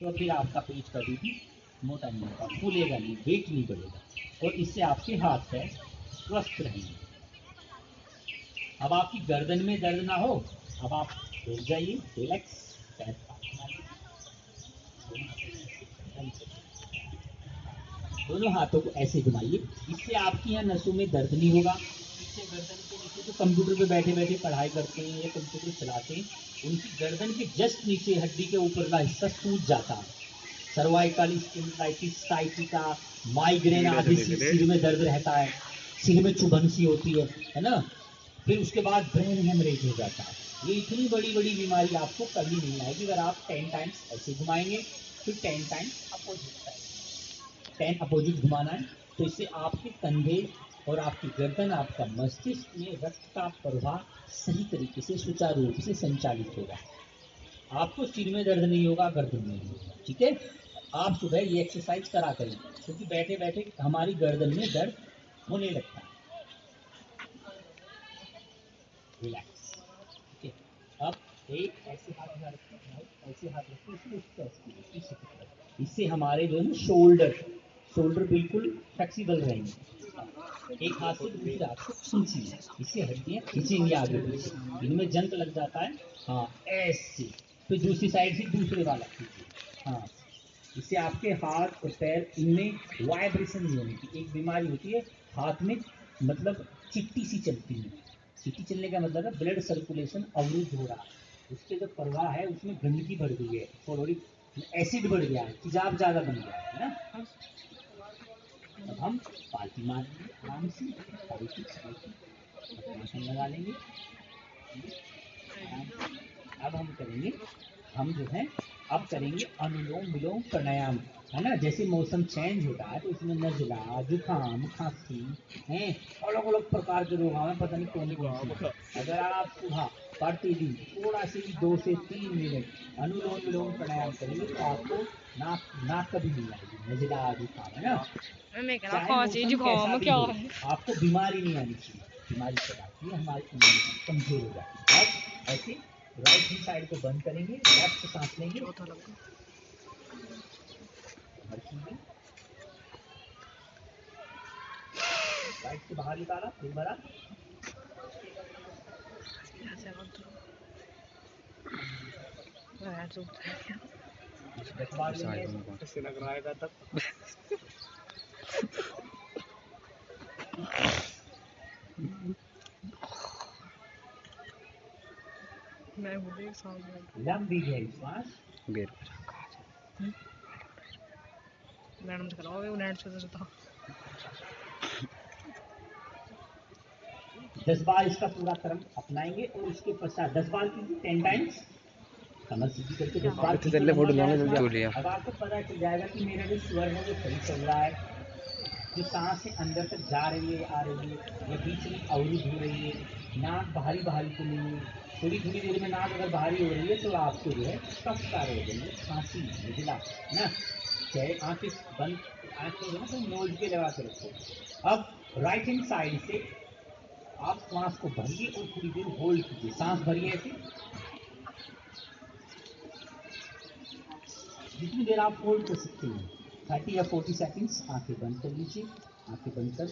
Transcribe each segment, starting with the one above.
तो फिर आपका पेट कभी भी मोटा नहीं होगा, फूलेगा नहीं, वेट नहीं बढ़ेगा, और इससे आपके हाथ पैर स्वस्थ रहेंगे। अब आपकी गर्दन में दर्द ना हो, अब आप रुक जाइए, रिलैक्स, पैर दोनों हाथों को ऐसे घुमाइए, इससे आपकी यहाँ नसों में दर्द नहीं होगा। इससे गर्दन के नीचे जो कंप्यूटर पे बैठे बैठे पढ़ाई करते हैं या कंप्यूटर चलाते हैं, उनकी गर्दन के जस्ट नीचे हड्डी के ऊपर का हिस्सा सूज जाता है। सर्वाइकल स्पॉन्डिलाइटिस, साइटिका, माइग्रेन आदि सिर में दर्द रहता है, सिर में चुभन सी होती है ना। फिर उसके बाद ब्रेन हेमरेज हो जाता है। ये इतनी बड़ी बड़ी बीमारी आपको कभी नहीं आएगी अगर आप 10 टाइम्स ऐसे घुमाएंगे, फिर 10 टाइम्स अपोजिट, 10 अपोजिट घुमाना है। तो इससे आपके कंधे और आपकी गर्दन, आपका मस्तिष्क में रक्त का प्रवाह सही तरीके से सुचारू रूप से संचालित होगा। आपको सिर में दर्द नहीं होगा, गर्दन में नहीं होगा। ठीक है, आप सुबह ये एक्सरसाइज करा करें, क्योंकि बैठे बैठे हमारी गर्दन में दर्द होने लगता है। रिलैक्स। ठीक है, अब एक ऐसे हाथ में रखते, ऐसे हाथ रखते, इससे हमारे जो है शोल्डर बिल्कुल फ्लेक्सिबल रहेंगे। एक हाथ से दूसरे हाथ को खींचिए, इससे हड्डियाँ खींचेंगे आगे पीछे, इनमें जंग लग जाता है। हाँ, ऐसे। फिर दूसरी साइड से दूसरे वाला खींचिए। हाँ, इससे आपके हाथ और पैर इनमें वाइब्रेशन नहीं होने की एक बीमारी होती है हाथ में, मतलब चिट्टी सी चलती है। चिट्टी चलने का मतलब है ब्लड सर्कुलेशन अवरुद्ध हो रहा है, उसके जो प्रवाह है उसमें गंदगी बढ़ गई है, थोड़ी एसिड बढ़ गया है, तेजाब ज़्यादा बन गया है ना। अब हम पार्टी मारेंगे आराम से, लगा लेंगे आराम से। अब हम करेंगे, हम जो है अब करेंगे अनुलोम विलोम प्राणायाम, है ना। जैसे मौसम चेंज होता है तो इसमें नजला, जुकाम, खांसी हैं, अलग अलग प्रकार के रोग हमें पता नहीं कौन कौन से। अगर आप सुबह प्रतिदिन थोड़ा से भी 2 से 3 मिनट अनुलोम विलोम प्राणायाम करेंगे तो आपको नाक नाक कभी नहीं आएगी, नजला जुकाम, है ना। चाहे मौसम कैसा भी हो, आपको बीमारी नहीं आनी चाहिए। बीमारी कब आती है, हमारी इम्यूनिटी कमजोर हो जाती है। अब ऐसे राइट हैंड साइड को बंद करेंगे, लेफ्ट से सांस लेंगे, राइट से बाहर निकाला, फिर भरा, लग रहा है तब लंबी गहरी सांस, दस बार इसका पूरा क्रम अपनाएंगे और उसके पश्चात 10 बार कीजिए, 10 टाइम्स कमर सीधी करके 10 बार। अब आपको पता चल जाएगा कि मेरा जो स्वर है वो सही चल रहा है, जो सांस अंदर तक जा रही है, आ रही है, या बीच में अवरुद्ध हो रही है, नाक बाहरी बाहरी तो नहीं है। थोड़ी थोड़ी देर में नाक अगर बाहरी हो रही है तो आपको जो है कफ कार्य हो जाएंगे, खांसी, नजला ना। चाहे आंखें बंद, आंखें जो है तो नोज पे लगा के रखो। अब राइट हैंड साइड से आप श्वास को भरिए और थोड़ी देर होल्ड कीजिए, सांस भरिए ऐसे, जितनी देर आप होल्ड कर सकते हैं, 30 या 40 सेकंड्स। आंखें बंद कर लीजिए, आंखें बंद कर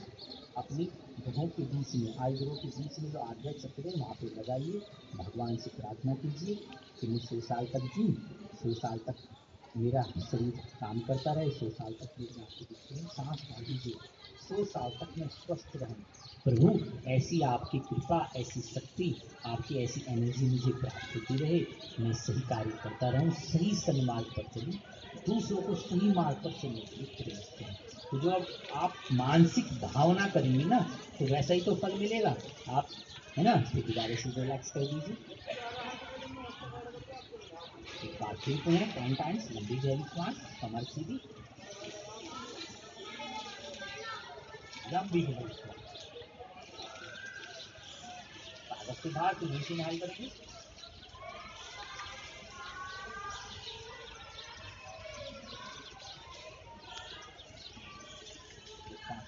अपनी भुजों के बीच में, आईब्रो के बीच में जो आर्द्र चक्र है वहाँ पे लगाइए, भगवान से प्रार्थना कीजिए कि मैं 100 साल तक जीऊँ, 100 साल तक मेरा शरीर काम करता रहे, 100 साल तक मेरी आंखें दिखती हैं, सांस भर लीजिए, 100 साल तक मैं स्वस्थ रहूँ। प्रभु, ऐसी आपकी कृपा, ऐसी शक्ति, आपकी ऐसी एनर्जी मुझे प्राप्त होती रहे, मैं सही कार्य करता रहूँ, सही सन्मार्ग पर चलूँ, दूसरों को सही मार्ग पर चलने के लिए प्रेरित करूँ। तो जो अब आप मानसिक भावना करेंगे ना, तो वैसा ही तो फल मिलेगा आप, है ना। फिर दोबारा से रिलैक्स कर दीजिए, एक बार फिर पुनः 10 टाइम्स लंबी गहरी श्वास, कमर सीधी, लंबी गहरी श्वास, ताकत से बाहर तो नीचे निहाल करेंगे,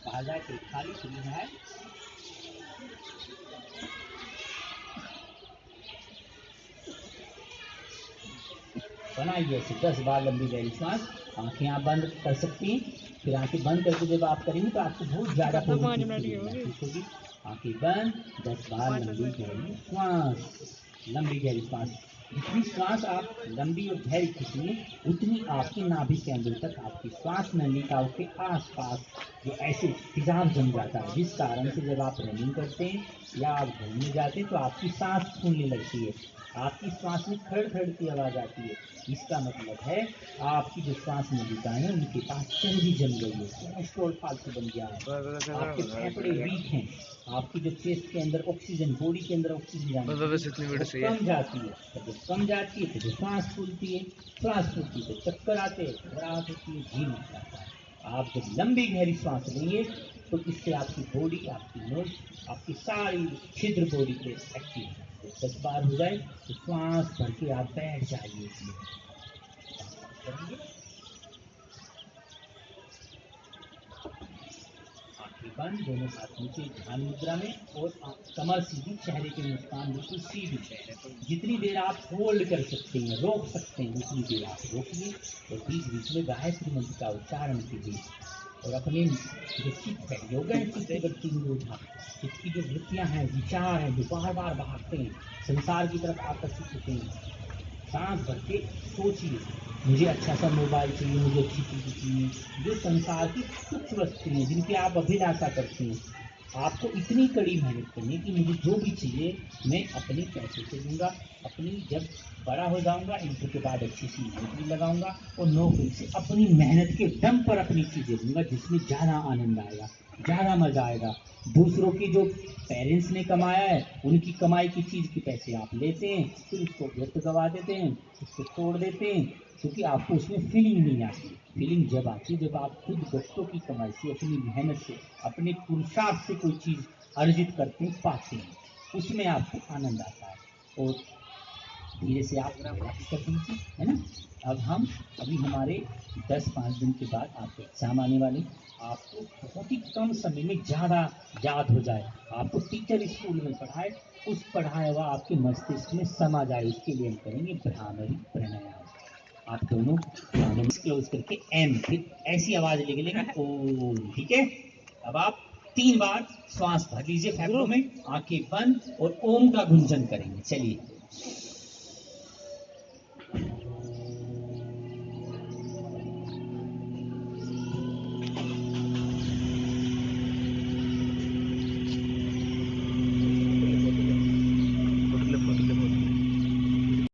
बाहर जाए पेट खाली, फ्री है। बनाइए ऐसे 10 बार लंबी गहरी सांस। आंखें आप बंद कर सकती हैं, फिर आंखें बंद करके जब आप करेंगे तो आपको बहुत ज़्यादा पॉजिटिव फीलिंग महसूस होगी। आंखें बंद, 10 बार लंबी गहरी श्वास। लंबी गहरी सांस, जितनी श्वास आप लंबी और गहरी खींचेंगे उतनी आपकी नाभि के अंदर तक आपकी श्वास नलिकाओं के आसपास जो ऐसे तेजाब जम जाता है, जिस कारण से जब आप रनिंग करते हैं या आप घूमने जाते हैं तो आपकी सांस फूलने लगती है, आपकी श्वास में खड़ खड़ की आवाज़ आती है। इसका मतलब है आपकी जो श्वास नलिकाएं हैं उनके पास चर्बी जम गई है, कोलेस्ट्रॉल फालतू बन गया है, आपके फेफड़े वीक हैं, आपकी जो चेस्ट के अंदर ऑक्सीजन, बॉडी के अंदर ऑक्सीजन जाने कम जाती है। जब कम जाती है तो जो सांस फूलती है, श्वास फूलती है तो चक्कर आते हैं, घबराहट होती है, जी नहीं जाता है। आप जब लंबी गहरी सांस लेंगे तो इससे आपकी बॉडी, आपकी नोज, आपकी सारी छिद्र बॉडी पे एक्टिव है। तो 10 बार हो जाए तो श्वास भर के आप बैठ जाइए इसमें। करेंगे आंखें बंद, दोनों हाथ नीचे ध्यान मुद्रा में, और कमर सीधी, चेहरे की मुस्कान बिल्कुल सीधी। जितनी देर आप होल्ड कर सकते हैं, रोक सकते हैं, उतनी देर आप रोकिए और बीच बीच में गायत्री मंत्र का उच्चारण कीजिए। और अपने जो चित्त है, योगा है चित्त वृत्ति निरोधा, चित्त की जो वृत्तियाँ हैं, विचार हैं जो बार बार भागते हैं, संसार की तरफ आकर्षित होते हैं, सांस भर के सोचिए, मुझे अच्छा सा मोबाइल चाहिए, मुझे अच्छी चीज़ चाहिए, जो संसार की कुछ वस्तुएं जिनकी आप अभिलाषा करते हैं, आपको इतनी कड़ी मेहनत करनी कि मुझे जो भी चाहिए मैं अपने पैसे से दूंगा, अपनी जब बड़ा हो जाऊंगा इंटर के बाद अच्छी सी नौकरी लगाऊंगा और नौकरी से अपनी मेहनत के दम पर अपनी चीज़ें दूंगा जिसमें ज़्यादा आनंद आएगा, ज़्यादा मज़ा आएगा। दूसरों की जो पेरेंट्स ने कमाया है उनकी कमाई की चीज़ के पैसे आप लेते हैं, फिर उसको व्यर्थ गवा देते हैं, उसको तोड़ देते हैं, क्योंकि आपको उसमें फीलिंग नहीं आती। फीलिंग जब आती है जब आप खुद कष्टों की कमाई से, अपनी मेहनत से, अपने पुरुषार्थ से कोई चीज़ अर्जित करते हैं, पाते हैं, उसमें आपको आनंद आता है। और धीरे से आप रिलैक्स कर दीजिए, है ना। अब अभी हमारे 10-5 दिन के बाद आपके एग्जाम आने वाले, आपको बहुत ही कम समय में ज़्यादा याद हो जाए, आपको टीचर स्कूल में पढ़ाए, उस पढ़ाया हुआ आपके मस्तिष्क में समा जाए, उसके लिए हम करेंगे भ्रामरी प्राणायाम। आप दोनों क्लोज करके एम, फिर ऐसी आवाज़ लेंगे ओम, ठीक है। अब आप 3 बार श्वास भर लीजिए फेफड़ों में, आंखें बंद और ओम का गुंजन करेंगे। चलिए।